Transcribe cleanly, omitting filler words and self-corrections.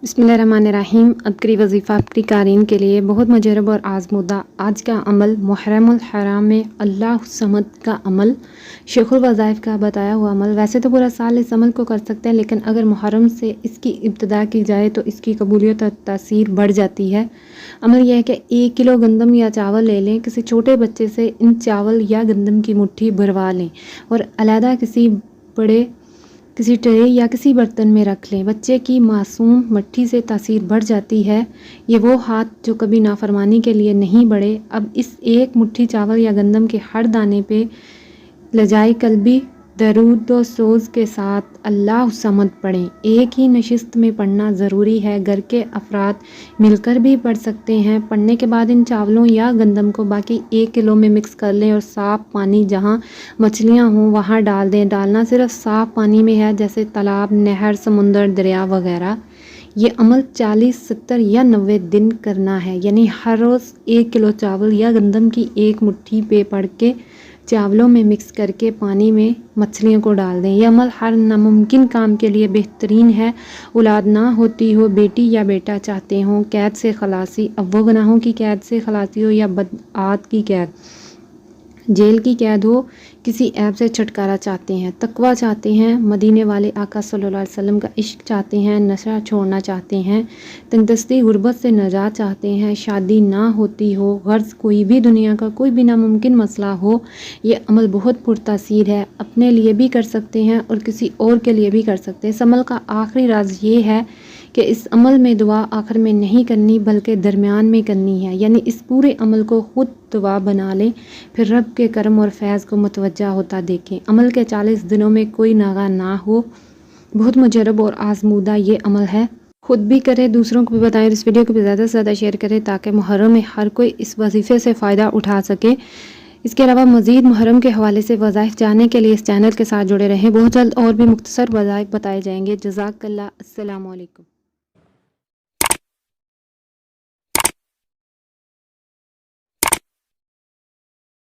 बिस्मिल्लाहिर्रहमानिर्रहीम। अबकरी वजीफ़ा अबकरी क़ारीन के लिए बहुत मुजरब और आज़मूदा आज का अमल मुहर्रमुल हराम में अल्लाह समद का अमल, शेखुल वज़ाइफ़ का बताया हुआ अमल। वैसे तो पूरा साल इस अमल को कर सकते हैं, लेकिन अगर मुहर्रम से इसकी इब्तिदा की जाए तो इसकी कबूलियत और तासीर बढ़ जाती है। अमल यह है कि 1 किलो गंदम या चावल ले लें। किसी छोटे बच्चे से इन चावल या गंदम की मुट्ठी भरवा लें और अलहदा किसी ट्रे या किसी बर्तन में रख लें। बच्चे की मासूम मट्ठी से तासीर बढ़ जाती है। ये वो हाथ जो कभी नाफरमानी के लिए नहीं बढ़े। अब इस एक मुट्ठी चावल या गंदम के हर दाने पे लजाई कल्बी दरूद व सोज़ के साथ अल्लाह समद पढ़ें। एक ही नशिस्त में पढ़ना ज़रूरी है। घर के अफराद मिलकर भी पढ़ सकते हैं। पढ़ने के बाद इन चावलों या गंदम को बाकी 1 किलो में मिक्स कर लें और साफ़ पानी जहाँ मछलियाँ हों वहाँ डाल दें। डालना सिर्फ साफ़ पानी में है, जैसे तालाब, नहर, समुंदर, दरिया वगैरह। ये अमल 40, 70 या 90 दिन करना है, यानी हर रोज़ 1 किलो चावल या गंदम की एक मुट्ठी पे पढ़ के चावलों में मिक्स करके पानी में मछलियों को डाल दें। यह अमल हर नामुमकिन काम के लिए बेहतरीन है। औलाद ना होती हो, बेटी या बेटा चाहते हों, कैद से खलासी, अब वो गुनाहों की कैद से खलासी हो या बदआत की कैद, जेल की कैद हो, किसी ऐब से छुटकारा चाहते हैं, तकवा चाहते हैं, मदीने वाले आका सल्लल्लाहु अलैहि वसल्लम का इश्क चाहते हैं, नशा छोड़ना चाहते हैं, तंगदस्ती गुर्बत से नजात चाहते हैं, शादी ना होती हो, गर्ज कोई भी दुनिया का कोई भी नामुमकिन मसला हो, ये अमल बहुत पुरतासीर है। अपने लिए भी कर सकते हैं और किसी और के लिए भी कर सकते हैं। इस अमल का आखिरी राज ये है कि इस अमल में दुआ आखिर में नहीं करनी बल्कि दरमियान में करनी है, यानी इस पूरे अमल को खुद दुआ बना लें, फिर रब के करम और फैज़ को मुतवज्जा होता देखें। अमल के 40 दिनों में कोई नागा ना हो। बहुत मुजरब और आज़मूदा ये अमल है। खुद भी करें, दूसरों को भी बताएं। इस वीडियो को भी ज़्यादा से ज़्यादा शेयर करें ताकि मुहर्रम में हर कोई इस वजीफ़े से फ़ायदा उठा सके। इसके अलावा मज़ीद मुहर्रम के हवाले से वज़ाइफ़ जानने के लिए इस चैनल के साथ जुड़े रहें। बहुत जल्द और भी मुख्तसर वज़ाइफ़ बताए जाएंगे। जज़ाकल्लाह। अस्सलामु अलैकुम।